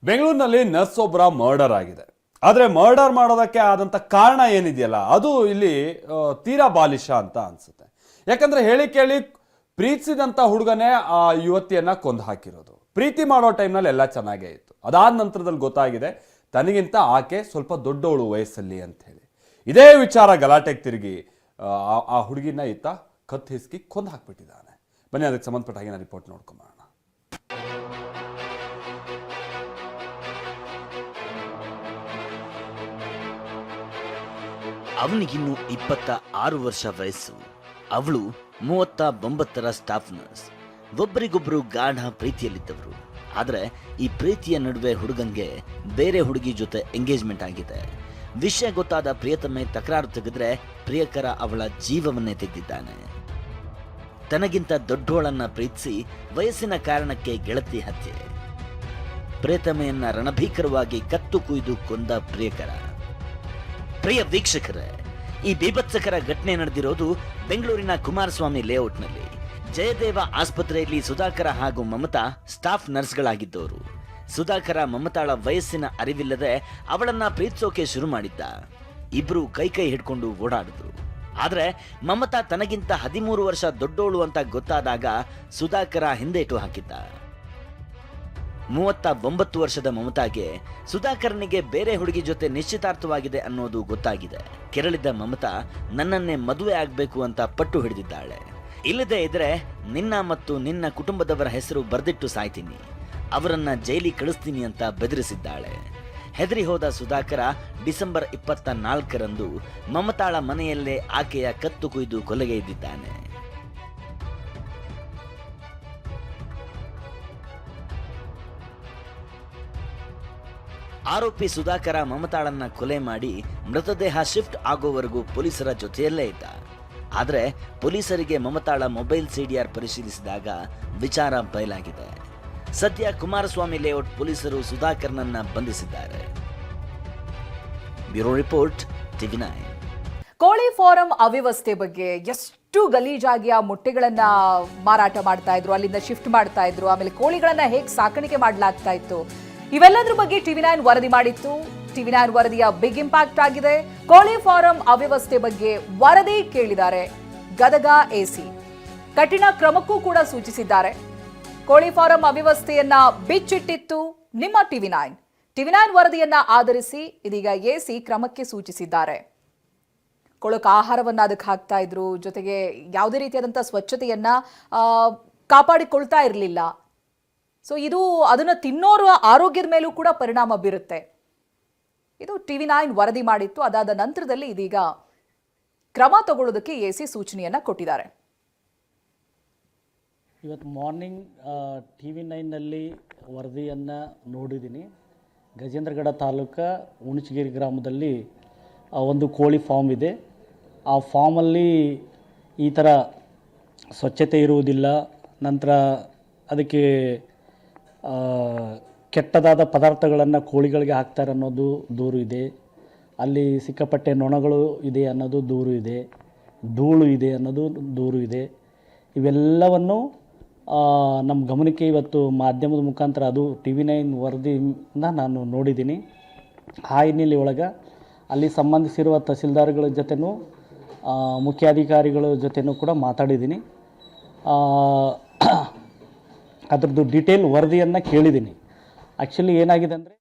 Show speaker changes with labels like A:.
A: ಬೆಂಗಳೂರಿನಲ್ಲಿ ನರ್ಸ್ ಒಬ್ಬರ ಮರ್ಡರ್ ಆಗಿದೆ. ಆದರೆ ಮರ್ಡರ್ ಮಾಡೋದಕ್ಕೆ ಆದಂಥ ಕಾರಣ ಏನಿದೆಯಲ್ಲ ಅದು ಇಲ್ಲಿ ತೀರಾ ಬಾಲಿಶ ಅಂತ ಅನ್ಸುತ್ತೆ. ಯಾಕಂದ್ರೆ ಹೇಳಿ ಕೇಳಿ ಪ್ರೀತಿಸಿದಂಥ ಹುಡುಗನೇ ಆ ಯುವತಿಯನ್ನ ಕೊಂದು ಹಾಕಿರೋದು. ಪ್ರೀತಿ ಮಾಡೋ ಟೈಮ್ನಲ್ಲಿ ಎಲ್ಲ ಚೆನ್ನಾಗೇ ಇತ್ತು. ಅದಾದ ನಂತರದಲ್ಲಿ ಗೊತ್ತಾಗಿದೆ ತನಗಿಂತ ಆಕೆ ಸ್ವಲ್ಪ ದೊಡ್ಡವಳು ವಯಸ್ಸಲ್ಲಿ ಅಂತ ಹೇಳಿ. ಇದೇ ವಿಚಾರ ಗಲಾಟೆಗೆ ತಿರುಗಿ ಆ ಹುಡುಗಿನ ಈತ ಕತ್ತು ಹಿಸ್ಕಿ ಕೊಂದು ಹಾಕ್ಬಿಟ್ಟಿದ್ದಾನೆ. ಬನ್ನಿ ಅದಕ್ಕೆ ಸಂಬಂಧಪಟ್ಟ ಹಾಗೆ ರಿಪೋರ್ಟ್ ನೋಡ್ಕೊಂಬರೋಣ.
B: ಅವನಿಗಿನ್ನು 26 ವರ್ಷ ವಯಸ್ಸು. ಅವಳು 39ರ ಸ್ಟಾಫ್ ನರ್ಸ್. ಒಬ್ಬರಿಗೊಬ್ಬರು ಗಾಢ ಪ್ರೀತಿಯಲ್ಲಿದ್ದವರು. ಆದರೆ ಈ ಪ್ರೀತಿಯ ನಡುವೆ ಹುಡುಗಂಗೆ ಬೇರೆ ಹುಡುಗಿ ಜೊತೆ ಎಂಗೇಜ್ಮೆಂಟ್ ಆಗಿದೆ. ವಿಷಯ ಗೊತ್ತಾದ ಪ್ರಿಯತಮೆ ತಕರಾರು ತೆಗೆದ್ರೆ ಪ್ರಿಯಕರ ಅವಳ ಜೀವವನ್ನೇ ತೆಗೆದಿದ್ದಾನೆ. ತನಗಿಂತ ದೊಡ್ಡೋಳನ್ನ ಪ್ರೀತಿಸಿ ವಯಸ್ಸಿನ ಕಾರಣಕ್ಕೆ ಗೆಳತಿ ಹತ್ಯೆ. ಪ್ರಿಯತಮೆಯನ್ನ ರಣಭೀಕರವಾಗಿ ಕತ್ತು ಕುಯ್ದು ಕೊಂದ ಪ್ರಿಯಕರ. ಪ್ರಿಯ ವೀಕ್ಷಕರೇ, ಈ ಬೀಭತ್ಸಕರ ಘಟನೆ ನಡೆದಿರೋದು ಬೆಂಗಳೂರಿನ ಕುಮಾರಸ್ವಾಮಿ ಲೇಔಟ್ನಲ್ಲಿ. ಜಯದೇವ ಆಸ್ಪತ್ರೆಯಲ್ಲಿ ಸುಧಾಕರ ಹಾಗೂ ಮಮತಾ ಸ್ಟಾಫ್ ನರ್ಸ್ಗಳಾಗಿದ್ದವರು. ಸುಧಾಕರ ಮಮತಾಳ ವಯಸ್ಸಿನ ಅರಿವಿಲ್ಲದೆ ಅವಳನ್ನ ಪ್ರೀತಿಸೋಕೆ ಶುರು ಮಾಡಿದ್ದ. ಇಬ್ರು ಕೈ ಹಿಡ್ಕೊಂಡು ಓಡಾಡಿದ್ರು. ಆದ್ರೆ ಮಮತಾ ತನಗಿಂತ 13 ವರ್ಷ ದೊಡ್ಡೋಳು ಅಂತ ಗೊತ್ತಾದಾಗ ಸುಧಾಕರ ಹಿಂದೇಟು ಹಾಕಿದ್ದ. 39 ವರ್ಷದ ಮಮತಾಗೆ ಸುಧಾಕರನಿಗೆ ಬೇರೆ ಹುಡುಗಿ ಜೊತೆ ನಿಶ್ಚಿತಾರ್ಥವಾಗಿದೆ ಅನ್ನೋದು ಗೊತ್ತಾಗಿದೆ. ಕೆರಳಿದ ಮಮತಾ ನನ್ನನ್ನೇ ಮದುವೆ ಆಗ್ಬೇಕು ಅಂತ ಪಟ್ಟು ಹಿಡಿದಿದ್ದಾಳೆ. ಇಲ್ಲದೆ ಇದ್ರೆ ನಿನ್ನ ಮತ್ತು ನಿನ್ನ ಕುಟುಂಬದವರ ಹೆಸರು ಬರೆದಿಟ್ಟು ಸಾಯ್ತೀನಿ, ಅವರನ್ನ ಜೈಲಿಗೆ ಕಳಿಸ್ತೀನಿ ಅಂತ ಬೆದರಿಸಿದ್ದಾಳೆ. ಹೆದರಿ ಹೋದ ಸುಧಾಕರ ಡಿಸೆಂಬರ್ 24ರಂದು ಮಮತಾಳ ಮನೆಯಲ್ಲೇ ಆಕೆಯ ಕತ್ತು ಕುಯ್ದು ಕೊಲೆಗೈದಿದ್ದಾನೆ. ಆರೋಪಿ ಸುಧಾಕರ ಮಮತಾಳನ್ನ ಕೊಲೆ ಮಾಡಿ ಮೃತದೇಹ ಶಿಫ್ಟ್ ಆಗೋವರೆಗೂ ಪೊಲೀಸರ ಜೊತೆಯಲ್ಲೇ ಇದ್ದ. ಆದರೆ ಪೊಲೀಸರಿಗೆ ಮಮತಾಳ ಮೊಬೈಲ್ ಸಿಡಿಆರ್ ಪರಿಶೀಲಿಸಿದಾಗ ವಿಚಾರ ಬಯಲಾಗಿದೆ. ಸದ್ಯ ಕುಮಾರಸ್ವಾಮಿ ಲೇಔಟ್ ಪೊಲೀಸರು ಸುಧಾಕರ್ನನ್ನ ಬಂಧಿಸಿದ್ದಾರೆ. Bureau report, TV9.
C: ಕೋಳಿ ಫಾರಂ ಅವ್ಯವಸ್ಥೆ ಬಗ್ಗೆ ಎಷ್ಟು ಗಲೀಜಾಗಿ ಆ ಮೊಟ್ಟೆಗಳನ್ನ ಮಾರಾಟ ಮಾಡ್ತಾ ಇದ್ರು, ಅಲ್ಲಿಂದ ಶಿಫ್ಟ್ ಮಾಡ್ತಾ ಇದ್ರು, ಆಮೇಲೆ ಕೋಳಿಗಳನ್ನ ಹೇಗೆ ಸಾಕಾಣಿಕೆ ಮಾಡಲಾಗ್ತಾ ಇತ್ತು, ಇವೆಲ್ಲದ್ರ ಬಗ್ಗೆ TV9 ವರದಿ ಮಾಡಿತ್ತು. TV9 ವರದಿಯ ಬಿಗ್ ಇಂಪ್ಯಾಕ್ಟ್ ಆಗಿದೆ. ಕೋಳಿ ಫಾರಂ ಅವ್ಯವಸ್ಥೆ ಬಗ್ಗೆ ವರದಿ ಕೇಳಿದ್ದಾರೆ ಗದಗ ಎಸಿ. ಕಠಿಣ ಕ್ರಮಕ್ಕೂ ಕೂಡ ಸೂಚಿಸಿದ್ದಾರೆ. ಕೋಳಿ ಫಾರಂ ಅವ್ಯವಸ್ಥೆಯನ್ನ ಬಿಚ್ಚಿಟ್ಟಿತ್ತು ನಿಮ್ಮ TV9 ವರದಿಯನ್ನ ಆಧರಿಸಿ ಇದೀಗ ಎಸಿ ಕ್ರಮಕ್ಕೆ ಸೂಚಿಸಿದ್ದಾರೆ. ಕೊಳಕ ಆಹಾರವನ್ನ ಅದಕ್ಕೆ ಹಾಕ್ತಾ ಇದ್ರು, ಜೊತೆಗೆ ಯಾವುದೇ ರೀತಿಯಾದಂಥ ಸ್ವಚ್ಛತೆಯನ್ನ ಕಾಪಾಡಿಕೊಳ್ತಾ ಇರಲಿಲ್ಲ. ಸೊ ಇದು ಅದನ್ನ ತಿನ್ನೋರ ಆರೋಗ್ಯದ ಮೇಲೂ ಕೂಡ ಪರಿಣಾಮ ಬೀರುತ್ತೆ. ಇದು TV9 ವರದಿ ಮಾಡಿತ್ತು. ಅದಾದ ನಂತರದಲ್ಲಿ ಇದೀಗ ಕ್ರಮ ತಗೊಳ್ಳೋದಕ್ಕೆ ಎಸಿ ಸೂಚನೆಯನ್ನ ಕೊಟ್ಟಿದ್ದಾರೆ.
D: ಇವತ್ತು ಮಾರ್ನಿಂಗ್ TV9ನಲ್ಲಿ ವರದಿಯನ್ನು ನೋಡಿದ್ದೀನಿ. ಗಜೇಂದ್ರಗಡ ತಾಲೂಕು ಹುಣಸಗಿರಿ ಗ್ರಾಮದಲ್ಲಿ ಒಂದು ಕೋಳಿ ಫಾರ್ಮ್ ಇದೆ. ಆ ಫಾರ್ಮಲ್ಲಿ ಈ ಥರ ಸ್ವಚ್ಛತೆ ಇರುವುದಿಲ್ಲ. ನಂತರ ಅದಕ್ಕೆ ಕೆಟ್ಟದಾದ ಪದಾರ್ಥಗಳನ್ನು ಕೋಳಿಗಳಿಗೆ ಹಾಕ್ತಾರೆ ಅನ್ನೋದು ದೂರು ಇದೆ. ಅಲ್ಲಿ ಸಿಕ್ಕಾಪಟ್ಟೆ ನೊಣಗಳು ಇದೆ ಅನ್ನೋದು ದೂರು ಇದೆ. ಧೂಳು ಇದೆ ಅನ್ನೋದು ದೂರು ಇದೆ. ಇವೆಲ್ಲವನ್ನು ನಮ್ಮ ಗಮನಕ್ಕೆ ಇವತ್ತು ಮಾಧ್ಯಮದ ಮುಖಾಂತರ ಅದು TV9 ವರದಿಯಿಂದ ನಾನು ನೋಡಿದ್ದೀನಿ. ಆ ಹಿನ್ನೆಲೆ ಒಳಗೆ ಅಲ್ಲಿ ಸಂಬಂಧಿಸಿರುವ ತಹಸೀಲ್ದಾರ್ಗಳ ಜೊತೆನೂ ಮುಖ್ಯಾಧಿಕಾರಿಗಳ ಜೊತೆನೂ ಕೂಡ ಮಾತಾಡಿದ್ದೀನಿ. ಅದರದ್ದು ಡೀಟೇಲ್ ವರದಿಯನ್ನು ಕೇಳಿದ್ದೀನಿ. ಆ್ಯಕ್ಚುಲಿ ಏನಾಗಿದೆ ಅಂದರೆ